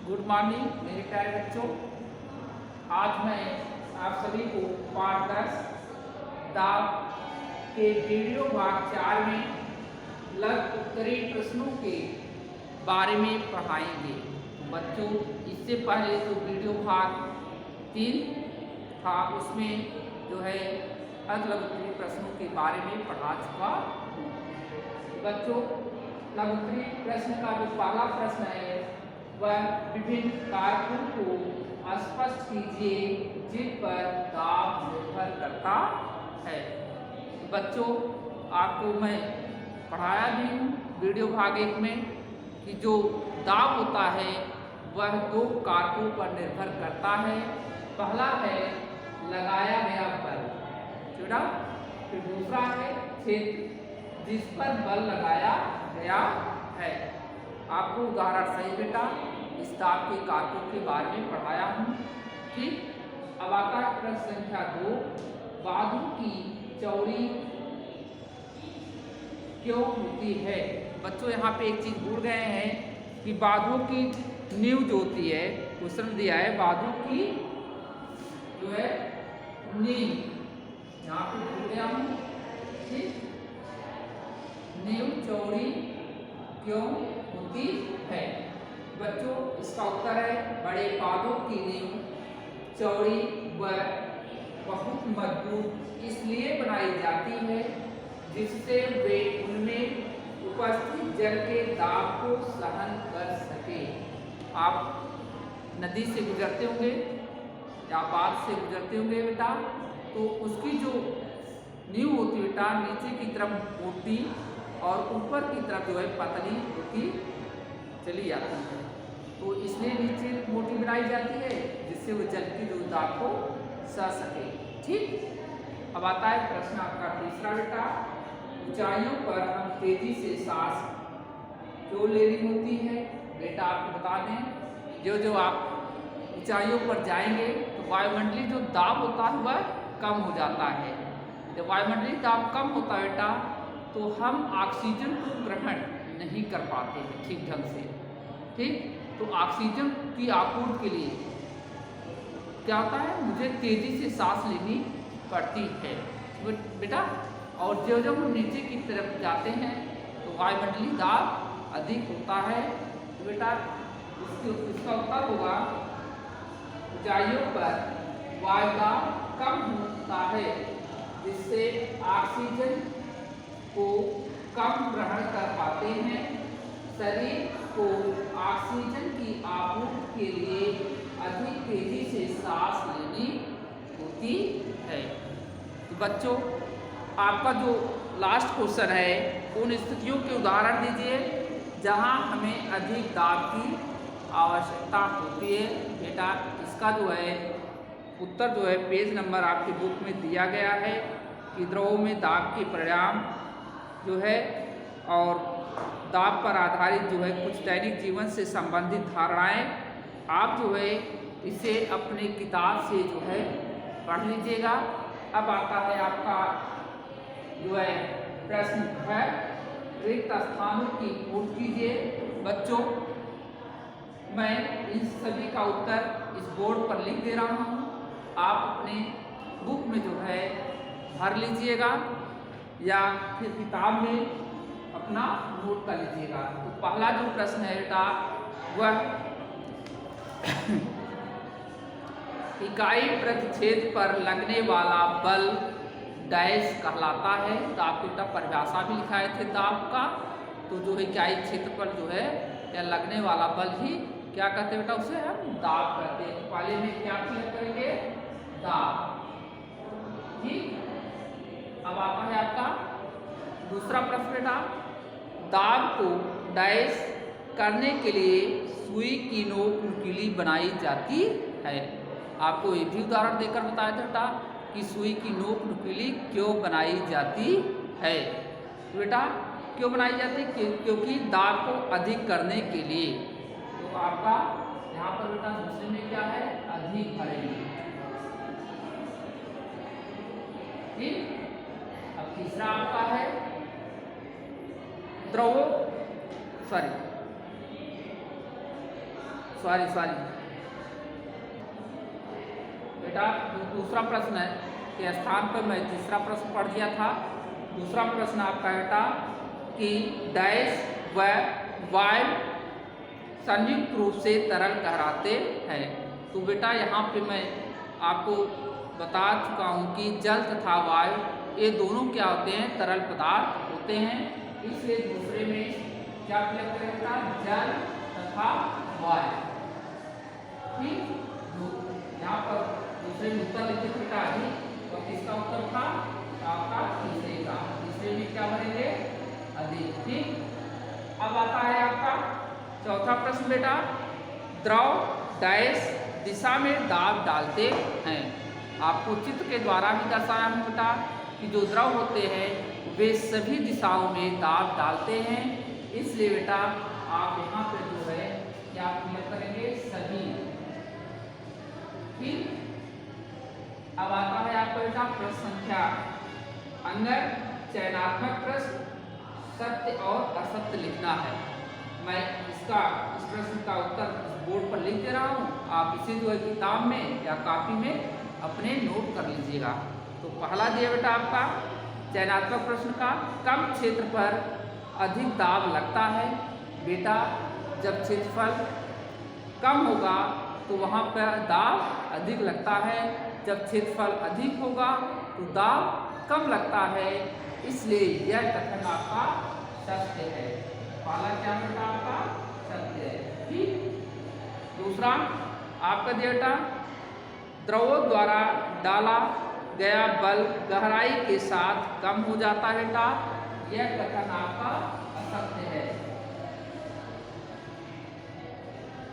Good morning मेरे प्यारे बच्चों। आज मैं आप सभी को पाठ 10 दाब के वीडियो भाग 4 में लघु उत्तरीय प्रश्नों के बारे में पढ़ाएंगे। तो बच्चों, इससे पहले जो वीडियो भाग 3 था उसमें जो है लघु उत्तरीय प्रश्नों के बारे में पढ़ा चुका हूँ। बच्चों, लघु उत्तरीय प्रश्न का जो पहला प्रश्न है वह विभिन्न कारकों को स्पष्ट कीजिए जिन पर दाब निर्भर करता है। बच्चों, आपको मैं पढ़ाया भी हूँ वीडियो भाग 1 में कि जो दाब होता है वह 2 कारकों पर निर्भर करता है। पहला है लगाया गया बल, छोड़ा, फिर दूसरा है क्षेत्र जिस पर बल लगाया गया है। आपको उदाहरण सही बेटा इस दाब के कारकों के बारे में पढ़ाया हूँ। ठीक, अब आता है प्रश्न संख्या 2, बाजू की चौड़ी क्यों होती है। बच्चों, यहाँ पे एक चीज भूल गए हैं कि बाजू की नींव जो होती है, क्वेश्चन दिया है बाजू की जो है नींव, यहाँ पे भूल गया हूँ। ठीक, नींव चौड़ी क्यों होती है। बच्चों, इसका उत्तर है बड़े पौधों की नींव चौड़ी व बहुत मजबूत इसलिए बनाई जाती है जिससे वे उनमें उपस्थित जल के दाब को सहन कर सके। आप नदी से गुजरते होंगे या बांध से गुजरते होंगे बेटा, तो उसकी जो नींव होती बेटा नीचे की तरफ मोटी और ऊपर की तरफ जो है पतली होती चली जाती है। तो इसलिए नीचे मोटी बनाई जाती है जिससे वो जल की जो दाब को सह सके। ठीक, अब आता है प्रश्न आपका तीसरा बेटा, ऊंचाइयों पर हम तेजी से सांस क्यों लेनी होती है। बेटा आपको बता दें, जो आप ऊंचाइयों पर जाएंगे तो वायुमंडलीय जो दाब होता है वह कम हो जाता है। जब वायुमंडलीय दाब कम होता है बेटा तो हम ऑक्सीजन को ग्रहण नहीं कर पाते हैं ठीक ढंग से। ठीक, तो ऑक्सीजन की आपूर्ति के लिए क्या होता है, मुझे तेजी से सांस लेनी पड़ती है बेटा। और जब हम नीचे की तरफ जाते हैं तो वायुमंडलीय दाब अधिक होता है। तो बेटा इसका उत्तर होगा ऊंचाइयों पर वायु दाब कम होता है जिससे ऑक्सीजन को कम ग्रहण कर पाते हैं। शरीर को ऑक्सीजन की आपूर्ति के लिए अधिक तेजी से सांस लेनी होती है। तो बच्चों, आपका जो लास्ट क्वेश्चन है उन स्थितियों के उदाहरण दीजिए जहां हमें अधिक दाब की आवश्यकता होती है। बेटा इसका जो है उत्तर जो है पेज नंबर आपकी बुक में दिया गया है कि द्रवों में दाब के परिणाम जो है और दाब पर आधारित जो है कुछ दैनिक जीवन से संबंधित धारणाएं आप जो है इसे अपने किताब से जो है पढ़ लीजिएगा। अब आता है आपका जो है प्रश्न है रिक्त स्थानों की पूर्ति कीजिए। बच्चों, मैं इन सभी का उत्तर इस बोर्ड पर लिख दे रहा हूँ, आप अपने बुक में जो है भर लीजिएगा या फिर किताब में अपना नोट कर लीजिएगा। तो पहला जो प्रश्न है बेटा वह इकाई प्रतिच्छेद पर लगने वाला बल डैश कहलाता है। तो आपको बेटा परिभाषा भी लिखाए थे दाब का, तो जो इकाई क्षेत्र पर जो है या लगने वाला बल ही क्या कहते हैं बेटा, उसे हम दाब कहते हैं। तो पहले में क्या क्लियर करेंगे, दाब। ठीक, अब आता है आपका दूसरा प्रश्न बेटा, दाब को डैश करने के लिए सुई की नोक नुकीली बनाई जाती है। आपको ये भी उदाहरण देकर बताया था बेटा कि सुई की नोक नुकीली क्यों बनाई जाती है। तो बेटा क्यों बनाई जाती है, क्योंकि दाब को अधिक करने के लिए। तो आपका यहाँ पर बेटा दूसरे में क्या है, अधिक भरेंगे। ठीक, अब तीसरा आपका है सॉरी बेटा, दूसरा प्रश्न है के स्थान पर मैं तीसरा प्रश्न पढ़ दिया था। दूसरा प्रश्न आपका बेटा कि डैश व वायु संयुक्त रूप से तरल कहलाते हैं। तो बेटा यहाँ पे मैं आपको बता चुका हूँ कि जल तथा वायु ये दोनों क्या होते हैं, तरल पदार्थ होते हैं। इसलिए दूसरे में क्या प्रयोग करेगा, जल तथा वायु। ठीक, यहाँ पर दूसरे में उत्तर लिखित बेटा अधिक, तो किसका उत्तर था आपका तीसरे का। तीसरे में क्या भरेंगे, अधिक। ठीक, अब आता है आपका चौथा प्रश्न बेटा, द्रव डैश दिशा में दाब डालते हैं। आपको चित्र के द्वारा भी दर्शाया हूँ बेटा कि जो द्रव होते हैं वे सभी दिशाओं में दाब डालते हैं। इसलिए बेटा आप यहाँ पर जो है क्या प्रयोग करेंगे, सभी। ठीक, अब आता है आपका बेटा प्रश्न संख्या अंगर चयनात्मक प्रश्न, सत्य और असत्य लिखना है। मैं इस प्रश्न का उत्तर बोर्ड पर लिख दे रहा हूँ, आप इसे जो है किताब में या कॉपी में अपने नोट कर लीजिएगा। तो पहला दिया बेटा आपका चयनात्मक प्रश्न का, कम क्षेत्र पर अधिक दाब लगता है। बेटा जब क्षेत्रफल कम होगा तो वहाँ पर दाब अधिक लगता है, जब क्षेत्रफल अधिक होगा तो दाब कम लगता है। इसलिए यह कथन आपका सत्य है। पहला क्या बेटा आपका सत्य है। ठीक, दूसरा आपका बेटा द्रवों द्वारा डाला गया बल गहराई के साथ कम हो जाता है बेटा, यह कथन आपका असत्य है।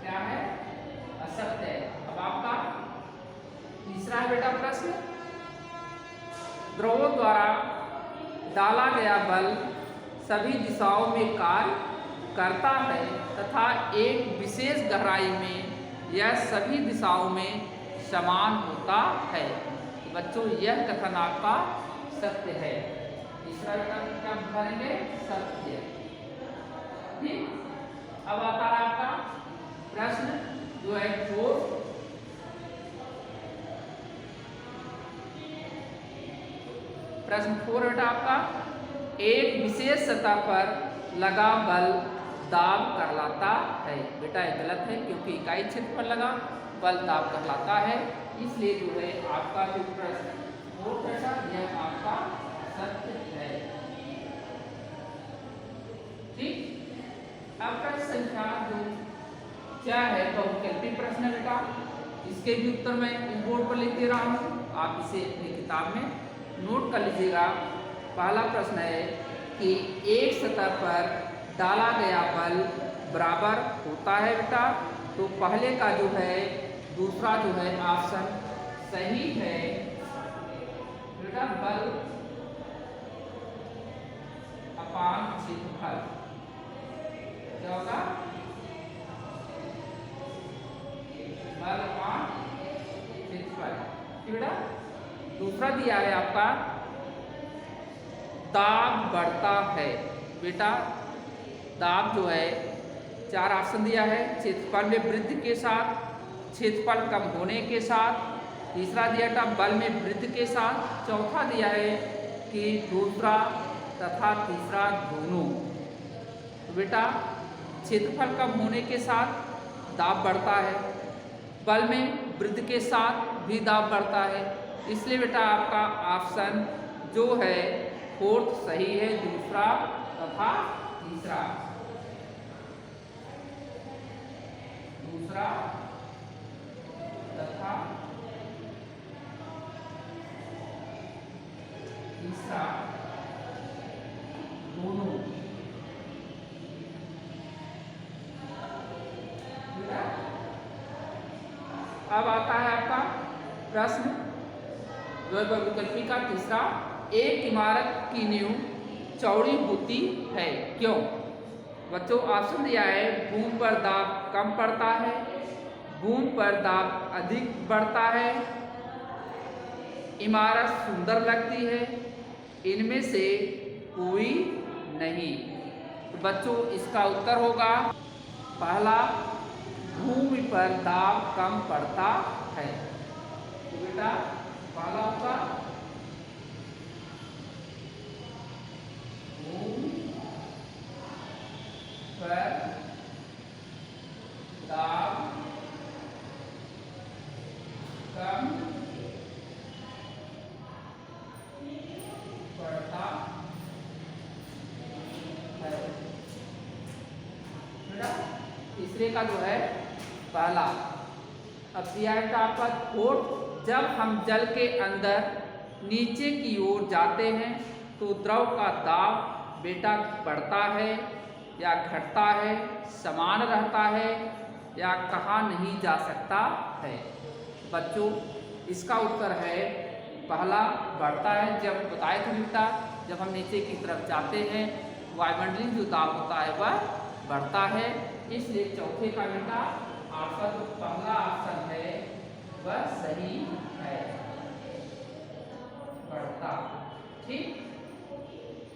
क्या है, असत्य है। अब आपका तीसरा है बेटा प्रश्न, द्रवों द्वारा डाला गया बल सभी दिशाओं में कार्य करता है तथा एक विशेष गहराई में यह सभी दिशाओं में समान होता है। तो बच्चों यह कथन आपका सत्य है। तीसरा क्या भरेंगे, सत्य। ठीक, अब आता है आपका प्रश्न जो है 4। प्रश्न 4 बेटा आपका, एक विशेष सतह पर लगा बल दाब कहलाता है। बेटा ये गलत है, क्योंकि इकाई क्षेत्र पर लगा बल दाब कहलाता है। इसलिए जो है आपका जो प्रश्न 4 बेटा यह आपका सत्य है। ठीक, अब प्रश्न संख्या जो क्या है, बहुविकल्पी प्रश्न है बेटा। इसके भी उत्तर मैं इस बोर्ड पर लिख दे रहा हूँ, आप इसे अपनी किताब में नोट कर लीजिएगा। पहला प्रश्न है कि एक सतह पर डाला गया बल बराबर होता है बेटा। तो पहले का जो है दूसरा जो है ऑप्शन सही है बेटा, बल अपान क्षेत्रफल क्या होगा, बल अपान क्षेत्रफल। बेटा दूसरा दिया है आपका दाब बढ़ता है। बेटा दाब जो है 4 ऑप्शन दिया है, क्षेत्रफल में वृद्धि के साथ, क्षेत्रफल कम होने के साथ, तीसरा दिया था बल में वृद्धि के साथ, चौथा दिया है कि दूसरा तथा तीसरा दोनों। तो बेटा क्षेत्रफल कम होने के साथ दाब बढ़ता है, बल में वृद्धि के साथ भी दाब बढ़ता है। इसलिए बेटा आपका ऑप्शन जो है 4 सही है, दूसरा तथा तीसरा। दूसरा तथा तीसरा दोनों। अब आता है आपका प्रश्न जो है बहुविकल्पी का तीसरा, एक इमारत की नींव चौड़ी होती है क्यों। बच्चों ऑप्शन दिया है, बूंद पर दाब कम पड़ता है, बूंद पर दाब अधिक बढ़ता है, इमारत सुंदर लगती है, इनमें से कोई नहीं। तो बच्चों इसका उत्तर होगा पहला, भूमि पर दाब कम पड़ता है। तो बेटा पहला होगा भूमि पर दाब कम पड़ता है। तीसरे का जो है पहला, अब दिया है आपका कोट, जब हम जल के अंदर नीचे की ओर जाते हैं तो द्रव का दाब बेटा बढ़ता है या घटता है, समान रहता है या कहा नहीं जा सकता है। बच्चों इसका उत्तर है पहला, बढ़ता है। जब बताए थे बेटा, जब हम नीचे की तरफ जाते हैं वायुमंडलीय जो दाब होता है वह बढ़ता है, इसलिए चौथे का बेटा आपका जो पहला ऑप्शन है वह सही है, बढ़ता। ठीक,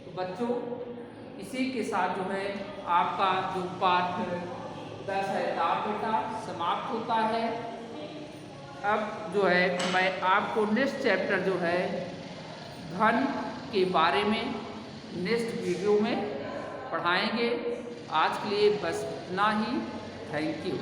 तो बच्चों इसी के साथ जो है आपका जो पाठ 10 है दाब बेटा समाप्त होता है। अब जो है मैं आपको नेक्स्ट चैप्टर जो है घन के बारे में नेक्स्ट वीडियो में पढ़ाएंगे। आज के लिए बस इतना ही। Thank you.